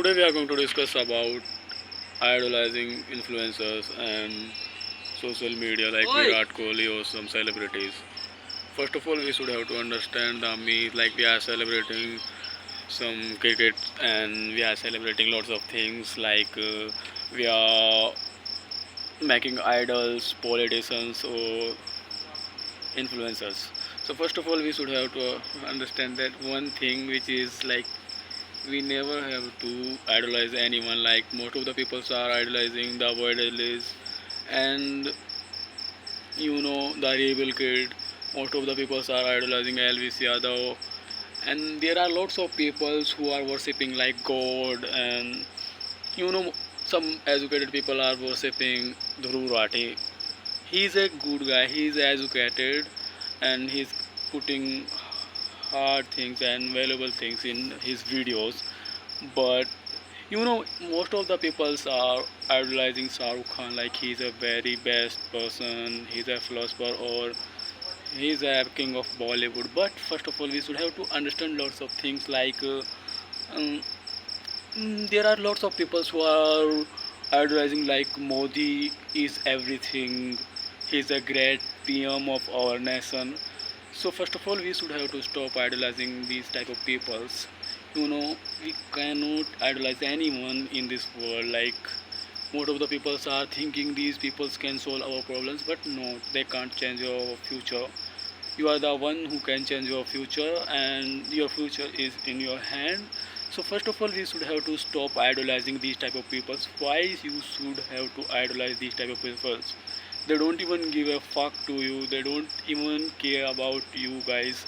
Today we are going to discuss about idolizing influencers and social media like Virat Kohli or some celebrities. First of all, we should have to understand the myth like we are celebrating some cricket and we are celebrating lots of things like we are making idols, politicians or influencers. So first of all, we should have to understand that one thing which is like we never have to idolize anyone. Like most of the people are idolizing the Voidelis and the rebel kid. Most of the people are idolizing Elvis Yadav, and there are lots of people who are worshipping like God, and some educated people are worshipping Dhruv Rathi. He's a good guy. He's educated, and he's putting hard things and valuable things in his videos. But most of the people are idolizing Shah Rukh Khan like he's a very best person, he's a philosopher, or he's a king of Bollywood. But first of all, we should have to understand lots of things like um, there are lots of people who are idolizing like Modi is everything, he's a great PM of our nation. So first of all, we should have to stop idolizing these type of peoples. We cannot idolize anyone in this world. Like most of the people are thinking these people can solve our problems, but no, they can't change your future. You are the one who can change your future, and your future is in your hand. So first of all, we should have to stop idolizing these type of people. Why you should have to idolize these type of people? They don't even give a fuck to you. They don't even care about you guys.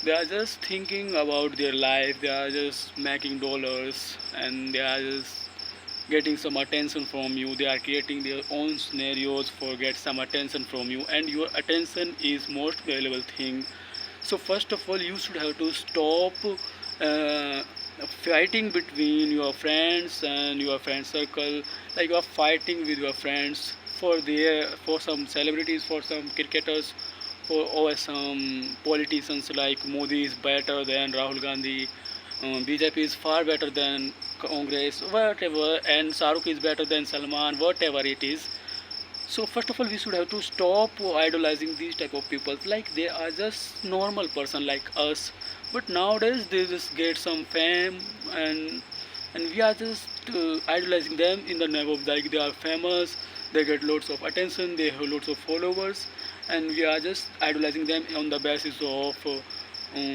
They are just thinking about their life. They are just making dollars, and they are just getting some attention from you. They are creating their own scenarios for get some attention from you, and your attention is most valuable thing. So first of all, you should have to stop uh, fighting between your friends and your friend circle. Like you are fighting with your friends for some celebrities, for some cricketers, for or some politicians like Modi is better than Rahul Gandhi, BJP is far better than Congress, whatever, and Saruk is better than Salman, whatever it is. So first of all, we should have to stop idolizing these type of people. Like they are just normal person like us, but nowadays they just get some fame, and we are just idolizing them in the name of like they are famous, they get lots of attention, they have lots of followers, and we are just idolizing them on the basis of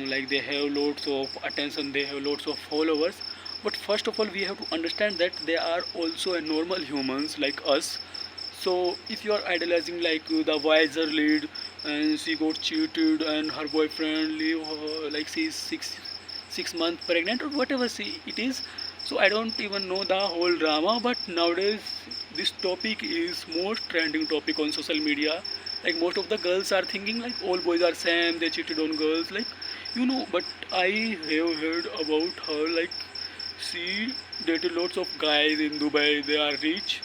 like they have lots of attention, they have lots of followers. But first of all, we have to understand that they are also a normal humans like us. So if you are idolizing like the wiser lead, and she got cheated and her boyfriend leave her, like she's 6 months pregnant or whatever it is. So I don't even know the whole drama, but nowadays this topic is most trending topic on social media. Like most of the girls are thinking like all boys are same, they cheated on girls, like but I have heard about her like she dated lots of guys in Dubai, they are rich.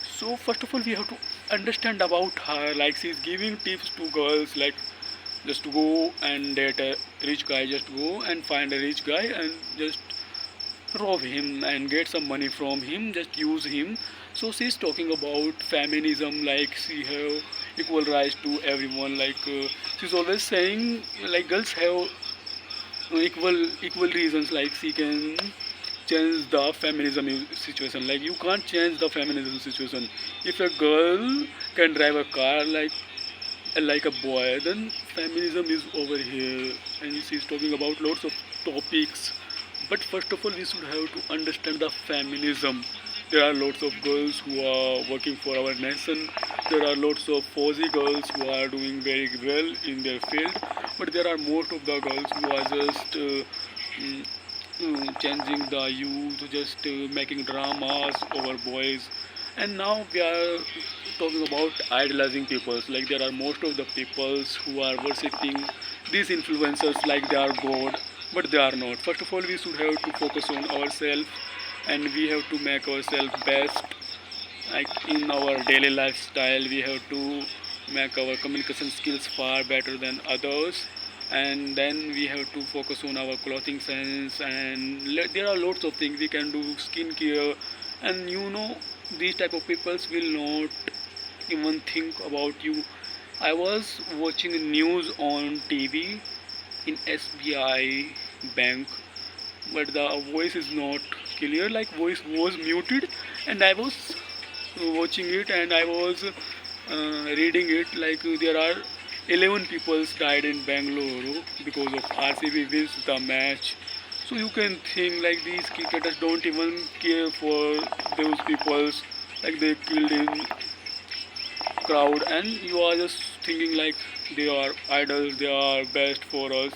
So first of all, we have to understand about her. Like she's giving tips to girls, like just to go and date a rich guy. Just go and find a rich guy and just rob him and get some money from him. Just use him. So she's talking about feminism, like she have equal rights to everyone. Like she's always saying, like girls have equal reasons. Like she can change the feminism situation. Like you can't change the feminism situation. If a girl can drive a car like a boy, then feminism is over here. And she's talking about lots of topics. But first of all, we should have to understand the feminism. There are lots of girls who are working for our nation. There are lots of Fauzi girls who are doing very well in their field. But there are most of the girls who are just changing the youth, just making dramas over boys. And now we are talking about idolizing peoples. Like there are most of the peoples who are worshipping these influencers like they are God, but they are not. First of all, we should have to focus on ourselves, and we have to make ourselves best. Like in our daily lifestyle, we have to make our communication skills far better than others, and then we have to focus on our clothing sense, and there are lots of things we can do, skincare, and these type of peoples will not even think about you. I was watching news on TV in SBI bank, but the voice is not clear, like voice was muted, and I was watching it, and I was reading it, like there are 11 people died in Bangalore because of RCB wins the match. So you can think like these cricketers don't even care for those peoples, like they killed in crowd, and you are just thinking like they are idols, they are best for us.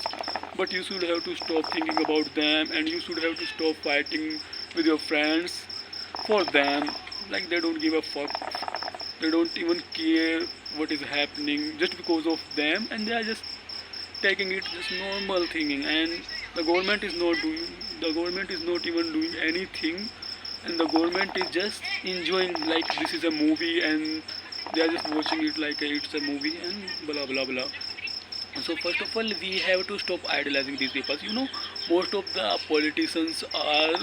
But you should have to stop thinking about them, and you should have to stop fighting with your friends for them. Like they don't give a fuck, they don't even care what is happening just because of them, and they are just taking it just normal thinking. And the government is not doing, the government is not even doing anything, and the government is just enjoying like this is a movie, and they are just watching it like it's a movie and blah blah blah. So first of all, we have to stop idolizing these people. Most of the politicians are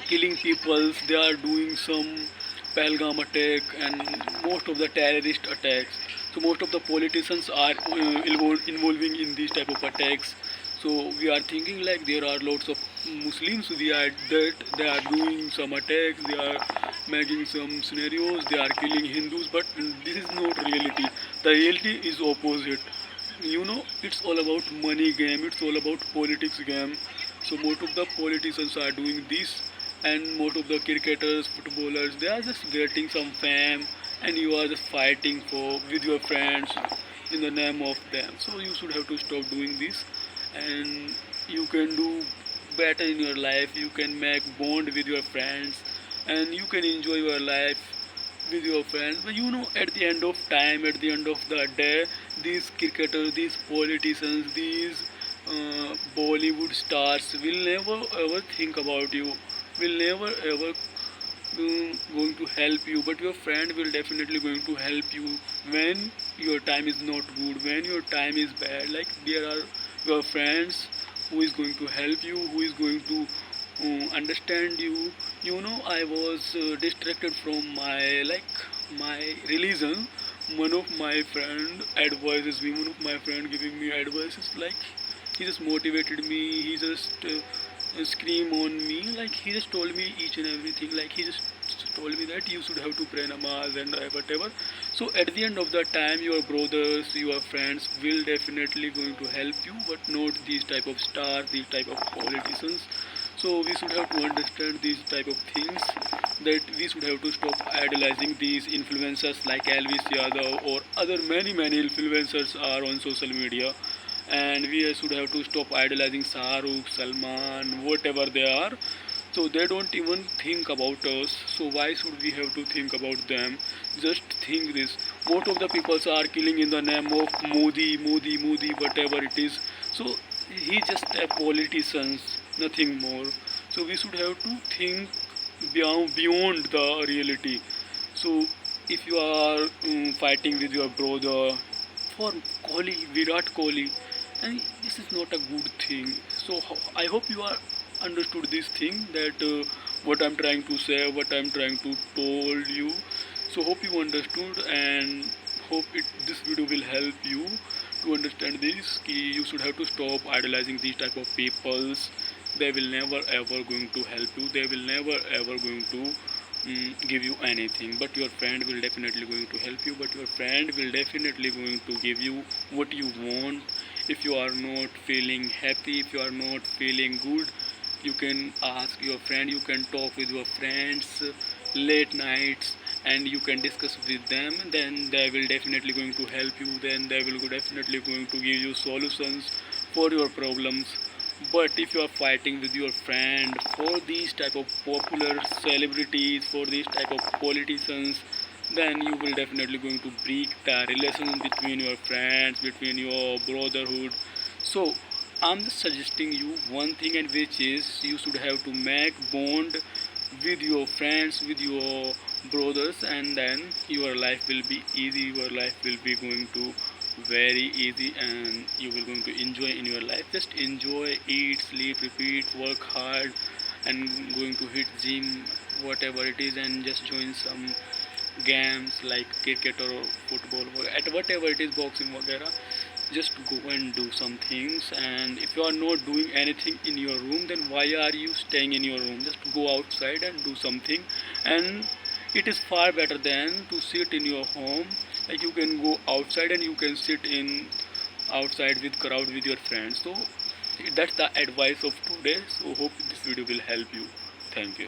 killing people. They are doing some Pahalgam attack and most of the terrorist attacks. So most of the politicians are involving in these type of attacks. So we are thinking like there are lots of Muslims. We are that they are doing some attacks. They are making some scenarios. They are killing Hindus, but this is not reality. The reality is opposite. It's all about money game, it's all about politics game. So most of the politicians are doing this, and most of the cricketers, footballers, they are just getting some fame, and you are just fighting for with your friends in the name of them. So you should have to stop doing this, and you can do better in your life. You can make bond with your friends, and you can enjoy your life with your friends. But at the end of time, at the end of the day, these cricketers, these politicians, these Bollywood stars will never ever think about you, will never ever going to help you, but your friend will definitely going to help you when your time is not good, when your time is bad. Like there are your friends who is going to help you, who is going to understand you. I was distracted from my religion. One of my friend advises me, one of my friend giving me advices, like he just motivated me, he just scream on me, like he just told me each and everything, like he just told me that you should have to pray namaz and whatever. So at the end of the time, your brothers, your friends will definitely going to help you, but not these type of stars, these type of politicians. So we should have to understand these type of things, that we should have to stop idolizing these influencers like Elvis Yadav or other many influencers are on social media, and we should have to stop idolizing Shahrukh, Salman, whatever they are. So they don't even think about us. So why should we have to think about them? Just think this. Most of the people are killing in the name of Modi, whatever it is. So he just a politician, nothing more. So we should have to think beyond the reality. So if you are fighting with your brother for Virat Kohli, and this is not a good thing. So I hope you are understood this thing, that what I'm trying to say, what I'm trying to told you. So hope you understood, and hope this video will help you to understand this. You should have to stop idolizing these type of peoples. They will never ever going to help you. They will never ever going to give you anything. But your friend will definitely going to help you. But your friend will definitely going to give you what you want. If you are not feeling happy, if you are not feeling good, you can ask your friend, you can talk with your friends late nights, and you can discuss with them. Then they will definitely going to help you, then they will definitely going to give you solutions for your problems. But if you are fighting with your friend for these type of popular celebrities, for these type of politicians, then you will definitely going to break the relation between your friends, between your brotherhood. So I'm just suggesting you one thing, and which is you should have to make bond with your friends, with your brothers, and then your life will be easy, your life will be going to very easy, and you will going to enjoy in your life. Just enjoy, eat, sleep, repeat, work hard, and going to hit gym, whatever it is, and just join some games like cricket or football, at whatever it is, boxing, वगैरह. Just go and do some things. And if you are not doing anything in your room, then why are you staying in your room? Just go outside and do something. And it is far better than to sit in your home. Like, you can go outside and you can sit in outside with crowd with your friends. So that's the advice of today. So hope this video will help you. Thank you.